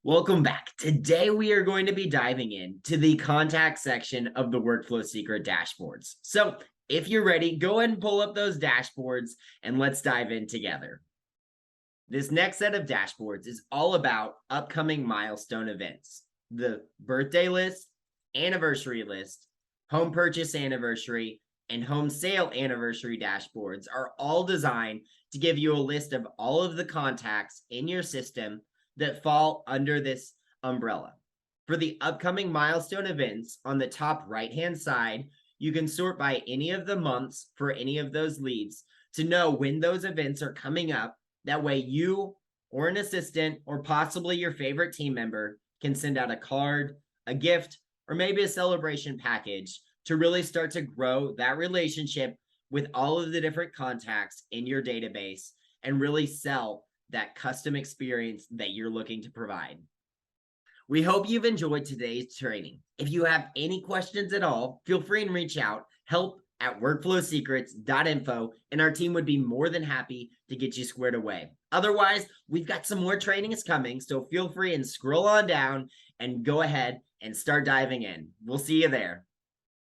Welcome back. Today we are going to be diving into the contact section of the Workflow Secret dashboards. So if you're ready, go ahead and pull up those dashboards and let's dive in together. This next set of dashboards is all about upcoming milestone events. The birthday list, anniversary list, home purchase anniversary, and home sale anniversary dashboards are all designed to give you a list of all of the contacts in your system that fall under this umbrella. For the upcoming milestone events on the top right-hand side, you can sort by any of the months for any of those leads to know when those events are coming up. That way you or an assistant or possibly your favorite team member can send out a card, a gift, or maybe a celebration package to really start to grow that relationship with all of the different contacts in your database and really sell that custom experience that you're looking to provide. We hope you've enjoyed today's training. If you have any questions at all, feel free and reach out, help@workflowsecrets.info, and our team would be more than happy to get you squared away. Otherwise, we've got some more trainings coming, so feel free and scroll on down and go ahead and start diving in. We'll see you there.